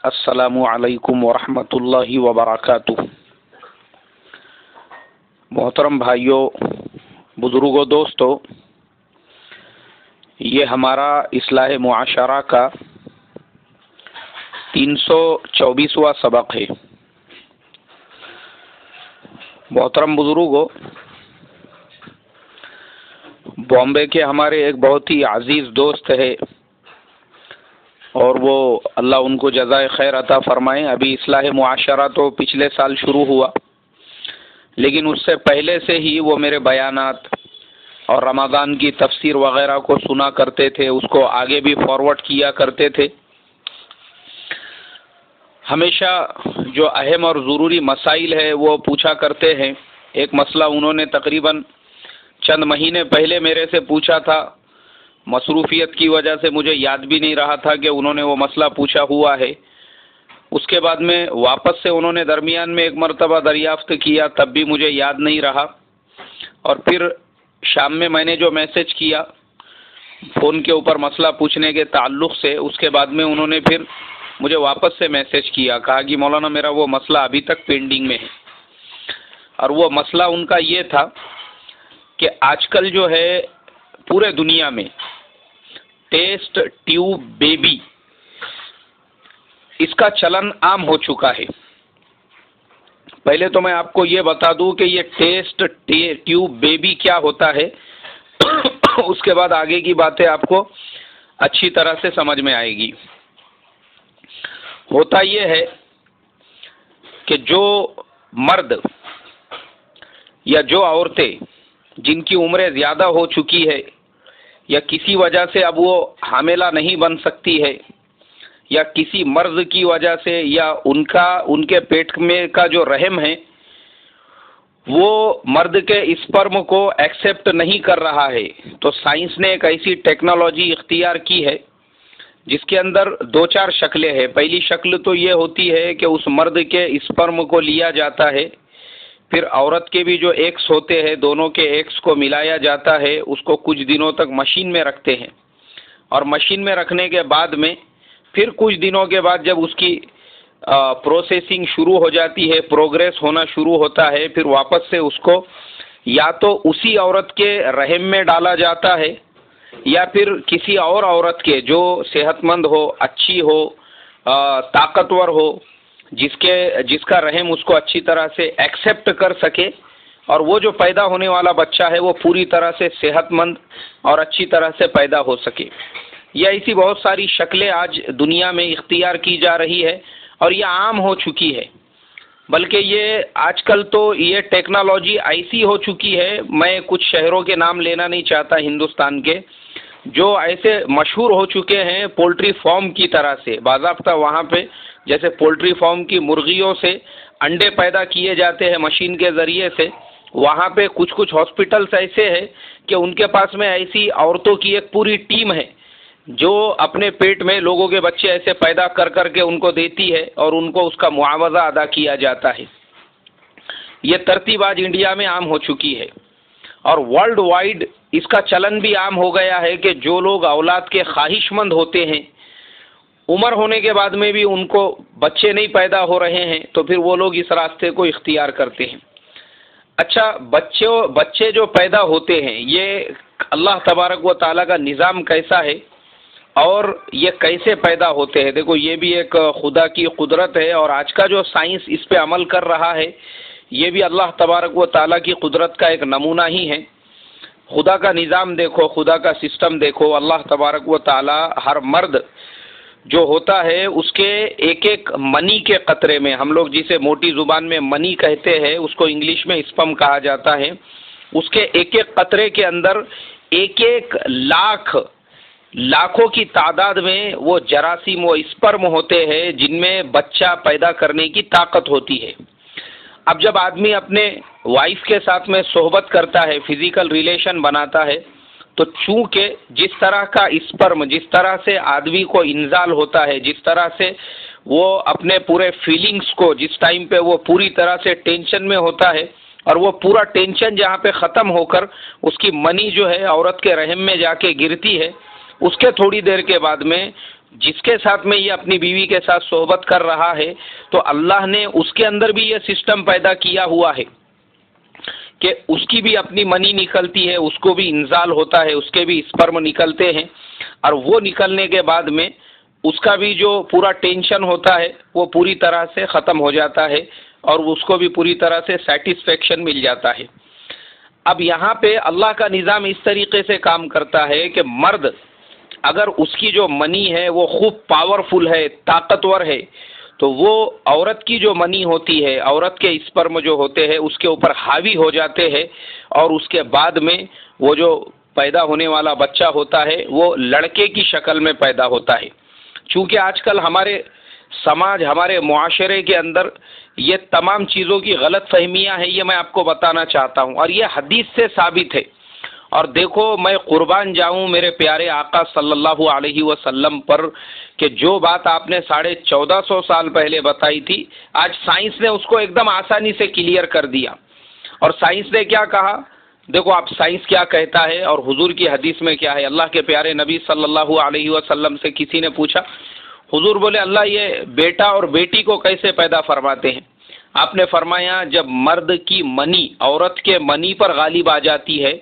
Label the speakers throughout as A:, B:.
A: السلام علیکم ورحمۃ اللہ وبرکاتہ۔ محترم بھائیوں، بزرگوں، دوستوں، یہ ہمارا اصلاح معاشرہ کا 324واں سبق ہے۔ محترم بزرگوں، بامبے کے ہمارے ایک بہت ہی عزیز دوست ہے اور وہ اللہ ان کو جزائے خیر عطا فرمائے۔ ابھی اصلاح معاشرہ تو پچھلے سال شروع ہوا، لیکن اس سے پہلے سے ہی وہ میرے بیانات اور رمضان کی تفسیر وغیرہ کو سنا کرتے تھے، اس کو آگے بھی فارورڈ کیا کرتے تھے۔ ہمیشہ جو اہم اور ضروری مسائل ہے وہ پوچھا کرتے ہیں۔ ایک مسئلہ انہوں نے تقریباً چند مہینے پہلے میرے سے پوچھا تھا، مصروفیت کی وجہ سے مجھے یاد بھی نہیں رہا تھا کہ انہوں نے وہ مسئلہ پوچھا ہوا ہے۔ اس کے بعد میں واپس سے انہوں نے درمیان میں ایک مرتبہ دریافت کیا، تب بھی مجھے یاد نہیں رہا، اور پھر شام میں نے جو میسج کیا فون کے اوپر مسئلہ پوچھنے کے تعلق سے، اس کے بعد میں انہوں نے پھر مجھے واپس سے میسج کیا، کہا کہ مولانا میرا وہ مسئلہ ابھی تک پینڈنگ میں ہے۔ اور وہ مسئلہ ان کا یہ تھا کہ آج کل جو ہے پورے دنیا میں ٹیسٹ ٹیوب بیبی اس کا چلن عام ہو چکا ہے۔ پہلے تو میں آپ کو یہ بتا دوں کہ یہ ٹیسٹ ٹیوب بیبی کیا ہوتا ہے، اس کے بعد آگے کی باتیں آپ کو اچھی طرح سے سمجھ میں آئے گی۔ ہوتا یہ ہے کہ جو مرد یا جو عورتیں جن کی عمریں زیادہ ہو چکی ہے یا کسی وجہ سے اب وہ حاملہ نہیں بن سکتی ہے، یا کسی مرض کی وجہ سے، یا ان کے پیٹ میں کا جو رحم ہے وہ مرد کے اسپرم کو ایکسیپٹ نہیں کر رہا ہے، تو سائنس نے ایک ایسی ٹیکنالوجی اختیار کی ہے جس کے اندر 2-4 شکلیں ہیں۔ پہلی شکل تو یہ ہوتی ہے کہ اس مرد کے اسپرم کو لیا جاتا ہے، پھر عورت کے بھی جو ایگس ہوتے ہیں دونوں کے ایگس کو ملایا جاتا ہے، اس کو کچھ دنوں تک مشین میں رکھتے ہیں، اور مشین میں رکھنے کے بعد میں پھر کچھ دنوں کے بعد جب اس کی پروسیسنگ شروع ہو جاتی ہے، پروگریس ہونا شروع ہوتا ہے، پھر واپس سے اس کو یا تو اسی عورت کے رحم میں ڈالا جاتا ہے، یا پھر کسی اور عورت کے جو صحت مند ہو، اچھی ہو، طاقتور ہو، جس کا رحم اس کو اچھی طرح سے ایکسیپٹ کر سکے، اور وہ جو پیدا ہونے والا بچہ ہے وہ پوری طرح سے صحت مند اور اچھی طرح سے پیدا ہو سکے۔ یہ ایسی بہت ساری شکلیں آج دنیا میں اختیار کی جا رہی ہے اور یہ عام ہو چکی ہے، بلکہ یہ آج کل تو یہ ٹیکنالوجی ایسی ہو چکی ہے، میں کچھ شہروں کے نام لینا نہیں چاہتا ہندوستان کے، جو ایسے مشہور ہو چکے ہیں پولٹری فارم کی طرح سے، باضابطہ وہاں پہ جیسے پولٹری فارم کی مرغیوں سے انڈے پیدا کیے جاتے ہیں مشین کے ذریعے سے، وہاں پہ کچھ ہاسپٹلس ایسے ہیں کہ ان کے پاس میں ایسی عورتوں کی ایک پوری ٹیم ہے جو اپنے پیٹ میں لوگوں کے بچے ایسے پیدا کر کے ان کو دیتی ہے اور ان کو اس کا معاوضہ ادا کیا جاتا ہے۔ یہ ترتیب آج انڈیا میں عام ہو چکی ہے، اور ورلڈ وائڈ اس کا چلن بھی عام ہو گیا ہے کہ جو لوگ اولاد کے خواہش مند ہوتے ہیں، عمر ہونے کے بعد میں بھی ان کو بچے نہیں پیدا ہو رہے ہیں، تو پھر وہ لوگ اس راستے کو اختیار کرتے ہیں۔ اچھا، بچے جو پیدا ہوتے ہیں، یہ اللہ تبارک و تعالیٰ کا نظام کیسا ہے اور یہ کیسے پیدا ہوتے ہیں؟ دیکھو، یہ بھی ایک خدا کی قدرت ہے، اور آج کا جو سائنس اس پہ عمل کر رہا ہے یہ بھی اللہ تبارک و تعالیٰ کی قدرت کا ایک نمونہ ہی ہے۔ خدا کا نظام دیکھو، خدا کا سسٹم دیکھو، اللہ تبارک و تعالیٰ ہر مرد جو ہوتا ہے اس کے ایک ایک منی کے قطرے میں، ہم لوگ جسے موٹی زبان میں منی کہتے ہیں، اس کو انگلش میں اسپم کہا جاتا ہے، اس کے ایک ایک قطرے کے اندر ایک لاکھوں کی تعداد میں وہ جراثیم و اسپرم ہوتے ہیں جن میں بچہ پیدا کرنے کی طاقت ہوتی ہے۔ اب جب آدمی اپنے وائف کے ساتھ میں صحبت کرتا ہے، فزیکل ریلیشن بناتا ہے، تو چونکہ جس طرح کا اسپرم، جس طرح سے آدمی کو انزال ہوتا ہے، جس طرح سے وہ اپنے پورے فیلنگز کو جس ٹائم پہ وہ پوری طرح سے ٹینشن میں ہوتا ہے، اور وہ پورا ٹینشن جہاں پہ ختم ہو کر اس کی منی جو ہے عورت کے رحم میں جا کے گرتی ہے، اس کے تھوڑی دیر کے بعد میں جس کے ساتھ میں یہ اپنی بیوی کے ساتھ صحبت کر رہا ہے تو اللہ نے اس کے اندر بھی یہ سسٹم پیدا کیا ہوا ہے کہ اس کی بھی اپنی منی نکلتی ہے، اس کو بھی انزال ہوتا ہے، اس کے بھی اسپرم نکلتے ہیں، اور وہ نکلنے کے بعد میں اس کا بھی جو پورا ٹینشن ہوتا ہے وہ پوری طرح سے ختم ہو جاتا ہے اور اس کو بھی پوری طرح سے سیٹسفیکشن مل جاتا ہے۔ اب یہاں پہ اللہ کا نظام اس طریقے سے کام کرتا ہے کہ مرد اگر اس کی جو منی ہے وہ خوب پاورفل ہے، طاقتور ہے، تو وہ عورت کی جو منی ہوتی ہے، عورت کے اسپرم جو ہوتے ہیں اس کے اوپر حاوی ہو جاتے ہیں، اور اس کے بعد میں وہ جو پیدا ہونے والا بچہ ہوتا ہے وہ لڑکے کی شکل میں پیدا ہوتا ہے۔ چونکہ آج کل ہمارے سماج، ہمارے معاشرے کے اندر یہ تمام چیزوں کی غلط فہمیاں ہیں، یہ میں آپ کو بتانا چاہتا ہوں، اور یہ حدیث سے ثابت ہے۔ اور دیکھو، میں قربان جاؤں میرے پیارے آقا صلی اللہ علیہ وسلم پر کہ جو بات آپ نے 1450 سال پہلے بتائی تھی، آج سائنس نے اس کو ایک دم آسانی سے کلیئر کر دیا۔ اور سائنس نے کیا کہا؟ دیکھو آپ، سائنس کیا کہتا ہے اور حضور کی حدیث میں کیا ہے۔ اللہ کے پیارے نبی صلی اللہ علیہ وسلم سے کسی نے پوچھا، حضور بولے اللہ یہ بیٹا اور بیٹی کو کیسے پیدا فرماتے ہیں؟ آپ نے فرمایا جب مرد کی منی عورت کے منی پر غالب آ جاتی ہے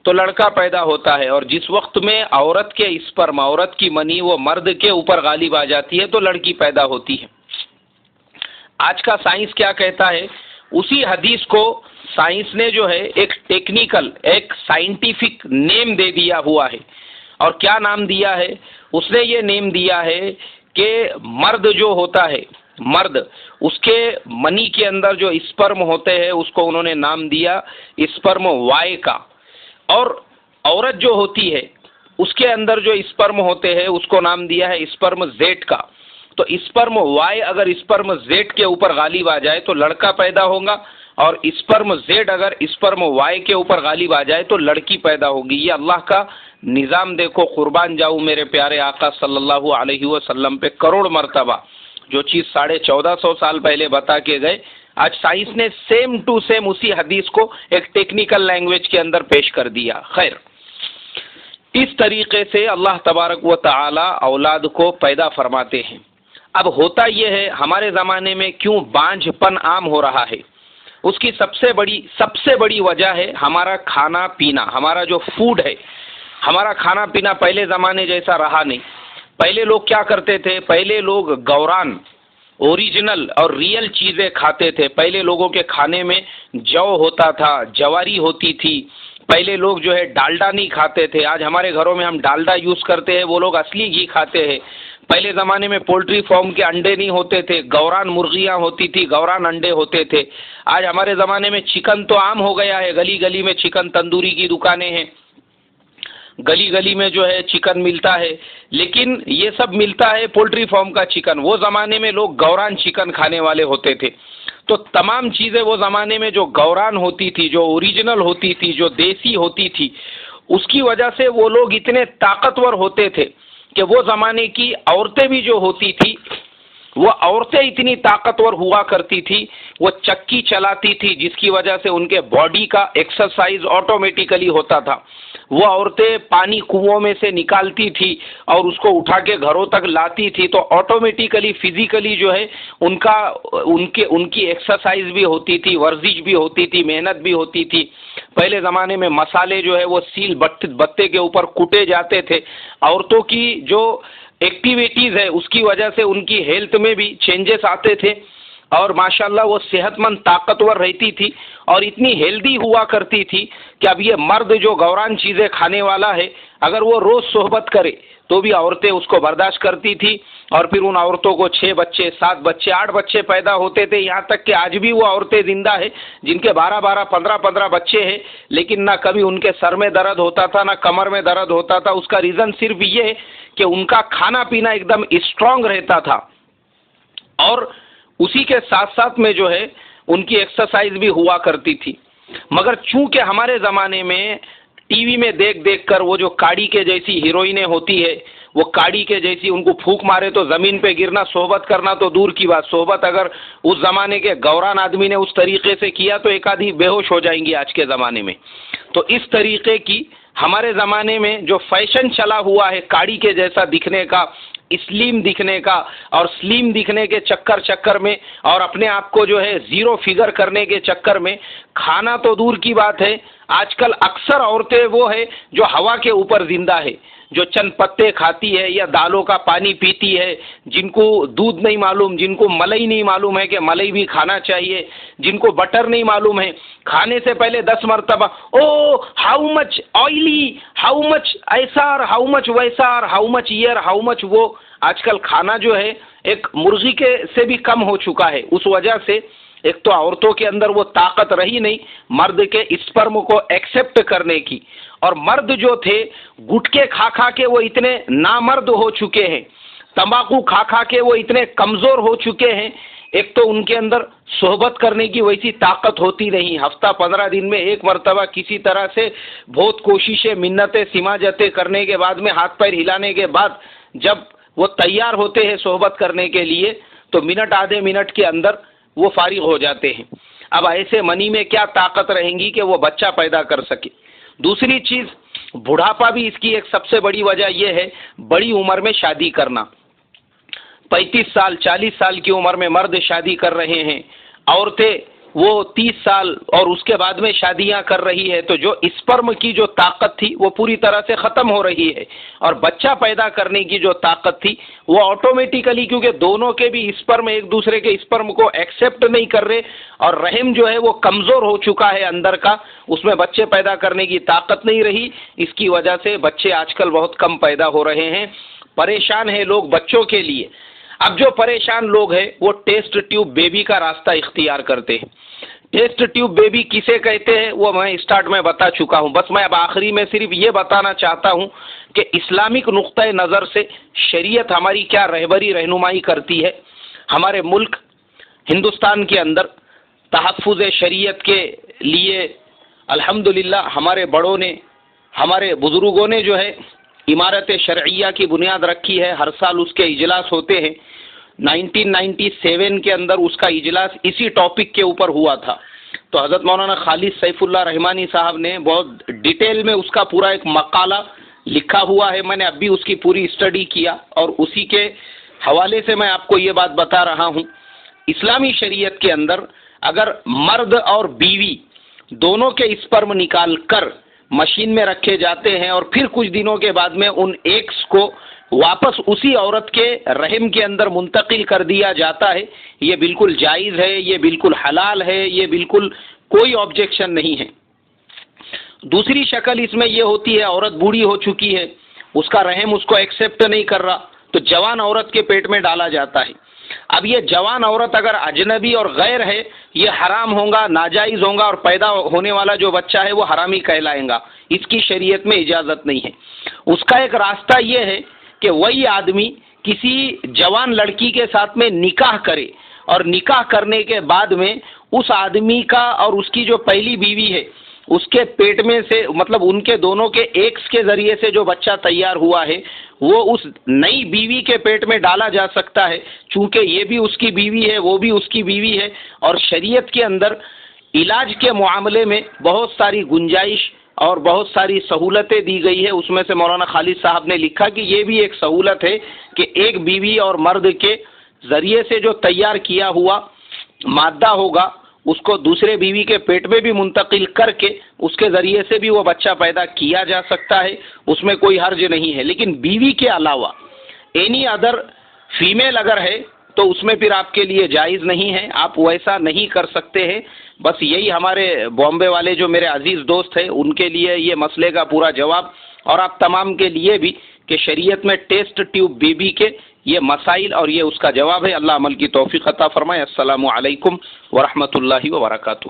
A: تو لڑکا پیدا ہوتا ہے، اور جس وقت میں عورت کے اسپرم، عورت کی منی وہ مرد کے اوپر غالب آ جاتی ہے تو لڑکی پیدا ہوتی ہے۔ آج کا سائنس کیا کہتا ہے؟ اسی حدیث کو سائنس نے جو ہے ایک ٹیکنیکل، ایک سائنٹیفک نیم دے دیا ہوا ہے۔ اور کیا نام دیا ہے؟ اس نے یہ نیم دیا ہے کہ مرد جو ہوتا ہے، مرد اس کے منی کے اندر جو اسپرم ہوتے ہیں اس کو انہوں نے نام دیا اسپرم وائی کا، اور عورت جو ہوتی ہے اس کے اندر جو اسپرم ہوتے ہیں اس کو نام دیا ہے اسپرم زیٹ کا۔ تو اسپرم وائی اگر اسپرم زیٹ کے اوپر غالب آ جائے تو لڑکا پیدا ہوگا، اور اسپرم زیڈ اگر اسپرم وائی کے اوپر غالب آ جائے تو لڑکی پیدا ہوگی۔ یہ اللہ کا نظام دیکھو، قربان جاؤں میرے پیارے آقا صلی اللہ علیہ وسلم پہ کروڑ مرتبہ۔ جو چیز 1450 سال پہلے بتا کے گئے، آج سائنس نے سیم ٹو سیم اسی حدیث کو ایک ٹیکنیکل لینگویج کے اندر پیش کر دیا۔ خیر، اس طریقے سے اللہ تبارک و تعالی اولاد کو پیدا فرماتے ہیں۔ اب ہوتا یہ ہے، ہمارے زمانے میں کیوں بانجھ پن عام ہو رہا ہے؟ اس کی سب سے بڑی وجہ ہے ہمارا کھانا پینا، ہمارا جو فوڈ ہے۔ ہمارا کھانا پینا پہلے زمانے جیسا رہا نہیں۔ پہلے لوگ کیا کرتے تھے؟ پہلے لوگ گوران، اوریجنل اور ریئل چیزیں کھاتے تھے۔ پہلے لوگوں کے کھانے میں جو ہوتا تھا، جواری ہوتی تھی۔ پہلے لوگ جو ہے ڈالڈا نہیں کھاتے تھے۔ آج ہمارے گھروں میں ہم ڈالڈا یوز کرتے ہیں، وہ لوگ اصلی گھی کھاتے ہیں۔ پہلے زمانے میں پولٹری فارم کے انڈے نہیں ہوتے تھے، گوران مرغیاں ہوتی تھی، گوران انڈے ہوتے تھے۔ آج ہمارے زمانے میں چکن تو عام ہو گیا ہے، گلی گلی میں چکن تندوری کی دکانیں ہیں، گلی گلی میں جو ہے چکن ملتا ہے، لیکن یہ سب ملتا ہے پولٹری فارم کا چکن۔ وہ زمانے میں لوگ گوران چکن کھانے والے ہوتے تھے۔ تو تمام چیزیں وہ زمانے میں جو گوران ہوتی تھی، جو اوریجنل ہوتی تھی، جو دیسی ہوتی تھی، اس کی وجہ سے وہ لوگ اتنے طاقتور ہوتے تھے کہ وہ زمانے کی عورتیں بھی جو ہوتی تھی، وہ عورتیں اتنی طاقتور ہوا کرتی تھی، وہ چکی چلاتی تھی جس کی وجہ سے ان کے باڈی کا ایکسرسائز آٹومیٹیکلی ہوتا تھا۔ وہ عورتیں پانی کنووں میں سے نکالتی تھی اور اس کو اٹھا کے گھروں تک لاتی تھی، تو آٹومیٹیکلی فزیکلی جو ہے ان کی ایکسرسائز بھی ہوتی تھی، ورزش بھی ہوتی تھی، محنت بھی ہوتی تھی۔ پہلے زمانے میں مسالے جو ہے وہ سیل بتے کے اوپر کوٹے جاتے تھے۔ عورتوں کی جو ایکٹیویٹیز ہے اس کی وجہ سے ان کی ہیلتھ میں بھی چینجز آتے تھے، اور ماشاءاللہ وہ صحت مند طاقتور رہتی تھی اور اتنی ہیلدی ہوا کرتی تھی کہ اب یہ مرد جو گوران چیزیں کھانے والا ہے، اگر وہ روز صحبت کرے تو بھی عورتیں اس کو برداشت کرتی تھی، اور پھر ان عورتوں کو 6 بچے، 7 بچے، 8 بچے پیدا ہوتے تھے، یہاں تک کہ آج بھی وہ عورتیں زندہ ہیں جن کے 12 15 بچے ہیں، لیکن نہ کبھی ان کے سر میں درد ہوتا تھا، نہ کمر میں درد ہوتا تھا۔ اس کا ریزن صرف یہ ہے کہ ان کا کھانا پینا ایک دم اسٹرانگ رہتا تھا، اور اسی کے ساتھ ساتھ میں جو ہے ان کی ایکسرسائز بھی ہوا کرتی تھی۔ مگر چونکہ ہمارے زمانے میں ٹی وی میں دیکھ کر وہ جو کاڑی کے جیسی ہیروئنیں ہوتی ہے، وہ کاڑی کے جیسی ان کو پھونک مارے تو زمین پہ گرنا، صحبت کرنا تو دور کی بات، صحبت اگر اس زمانے کے گوران آدمی نے اس طریقے سے کیا تو ایک آدھی بے ہوش ہو جائیں گی آج کے زمانے میں۔ تو اس طریقے کی ہمارے زمانے میں جو فیشن چلا ہوا ہے کاڑی کے جیسا دکھنے کا، اسلیم دکھنے کا اور سلیم دکھنے کے چکر میں اور اپنے آپ کو جو ہے زیرو فگر کرنے کے چکر میں کھانا تو دور کی بات ہے، آج کل اکثر عورتیں وہ ہے جو ہوا کے اوپر زندہ ہے، جو چند پتے کھاتی ہے یا دالوں کا پانی پیتی ہے، جن کو دودھ نہیں معلوم، جن کو ملائی نہیں معلوم ہے کہ ملائی بھی کھانا چاہیے، جن کو بٹر نہیں معلوم ہے، کھانے سے پہلے 10 مرتبہ او how much oily, how much ایسا اور ہاؤ مچ ویسا اور ہاؤ مچ یہ اور ہاؤ مچ وہ. آج کل کھانا جو ہے ایک مرغی کے سے بھی کم ہو چکا ہے. اس وجہ سے ایک تو عورتوں کے اندر وہ طاقت رہی نہیں مرد کے اسپرم کو ایکسپٹ کرنے کی، اور مرد جو تھے گٹکے کھا کھا کے وہ اتنے نامرد ہو چکے ہیں، تمباکو کھا کھا کے وہ اتنے کمزور ہو چکے ہیں. ایک تو ان کے اندر صحبت کرنے کی ویسی طاقت ہوتی نہیں، ہفتہ 15 دن میں ایک مرتبہ کسی طرح سے بہت کوششیں منتیں سماجتیں کرنے کے بعد میں ہاتھ پیر ہلانے کے بعد جب وہ تیار ہوتے ہیں صحبت کرنے کے لیے تو منٹ آدھے منٹ کے اندر وہ فارغ ہو جاتے ہیں. اب ایسے منی میں کیا طاقت رہیں گی کہ وہ بچہ پیدا کر سکے. دوسری چیز بڑھاپا بھی اس کی ایک سب سے بڑی وجہ یہ ہے، بڑی عمر میں شادی کرنا. 35 سال 40 سال کی عمر میں مرد شادی کر رہے ہیں، عورتیں وہ 30 سال اور اس کے بعد میں شادیاں کر رہی ہے، تو جو اسپرم کی جو طاقت تھی وہ پوری طرح سے ختم ہو رہی ہے، اور بچہ پیدا کرنے کی جو طاقت تھی وہ آٹومیٹیکلی، کیونکہ دونوں کے بھی اسپرم ایک دوسرے کے اسپرم کو ایکسپٹ نہیں کر رہے، اور رحم جو ہے وہ کمزور ہو چکا ہے اندر کا، اس میں بچے پیدا کرنے کی طاقت نہیں رہی. اس کی وجہ سے بچے آج کل بہت کم پیدا ہو رہے ہیں. پریشان ہیں لوگ بچوں کے لیے. اب جو پریشان لوگ ہیں وہ ٹیسٹ ٹیوب بیبی کا راستہ اختیار کرتے ہیں. ٹیسٹ ٹیوب بیبی کسے کہتے ہیں وہ میں اسٹارٹ میں بتا چکا ہوں. بس میں اب آخری میں صرف یہ بتانا چاہتا ہوں کہ اسلامک نقطۂ نظر سے شریعت ہماری کیا رہبری رہنمائی کرتی ہے. ہمارے ملک ہندوستان کے اندر تحفظ شریعت کے لیے الحمدللہ ہمارے بڑوں نے، ہمارے بزرگوں نے جو ہے عمارت شرعیہ کی بنیاد رکھی ہے. ہر سال اس کے اجلاس ہوتے ہیں. 1997 کے اندر اس کا اجلاس اسی ٹاپک کے اوپر ہوا تھا. تو حضرت مولانا خالد سیف اللہ رحمانی صاحب نے بہت ڈیٹیل میں اس کا پورا ایک مقالہ لکھا ہوا ہے. میں نے اب بھی اس کی پوری اسٹڈی کیا اور اسی کے حوالے سے میں آپ کو یہ بات بتا رہا ہوں. اسلامی شریعت کے اندر اگر مرد اور بیوی دونوں کے اسپرم نکال کر مشین میں رکھے جاتے ہیں اور پھر کچھ دنوں کے بعد میں ان ایگز کو واپس اسی عورت کے رحم کے اندر منتقل کر دیا جاتا ہے، یہ بالکل جائز ہے، یہ بالکل حلال ہے، یہ بالکل کوئی آبجیکشن نہیں ہے. دوسری شکل اس میں یہ ہوتی ہے، عورت بوڑھی ہو چکی ہے، اس کا رحم اس کو ایکسیپٹ نہیں کر رہا، تو جوان عورت کے پیٹ میں ڈالا جاتا ہے. اب یہ جوان عورت اگر اجنبی اور غیر ہے یہ حرام ہوگا، ناجائز ہوگا، اور پیدا ہونے والا جو بچہ ہے وہ حرامی کہلائے گا. اس کی شریعت میں اجازت نہیں ہے. اس کا ایک راستہ یہ ہے کہ وہی آدمی کسی جوان لڑکی کے ساتھ میں نکاح کرے، اور نکاح کرنے کے بعد میں اس آدمی کا اور اس کی جو پہلی بیوی ہے اس کے پیٹ میں سے، مطلب ان کے دونوں کے ایکس کے ذریعے سے جو بچہ تیار ہوا ہے وہ اس نئی بیوی کے پیٹ میں ڈالا جا سکتا ہے، چونکہ یہ بھی اس کی بیوی ہے، وہ بھی اس کی بیوی ہے. اور شریعت کے اندر علاج کے معاملے میں بہت ساری گنجائش اور بہت ساری سہولتیں دی گئی ہے. اس میں سے مولانا خالد صاحب نے لکھا کہ یہ بھی ایک سہولت ہے کہ ایک بیوی اور مرد کے ذریعے سے جو تیار کیا ہوا مادہ ہوگا اس کو دوسرے بیوی کے پیٹ میں بھی منتقل کر کے اس کے ذریعے سے بھی وہ بچہ پیدا کیا جا سکتا ہے، اس میں کوئی حرج نہیں ہے. لیکن بیوی کے علاوہ اینی ادر فیمیل اگر ہے تو اس میں پھر آپ کے لیے جائز نہیں ہے، آپ ویسا نہیں کر سکتے ہیں. بس یہی ہمارے بامبے والے جو میرے عزیز دوست ہیں ان کے لیے یہ مسئلے کا پورا جواب، اور آپ تمام کے لیے بھی کہ شریعت میں ٹیسٹ ٹیوب بیبی کے یہ مسائل اور یہ اس کا جواب ہے. اللہ عمل کی توفیق عطا فرمائے. السلام علیکم ورحمۃ اللہ وبرکاتہ.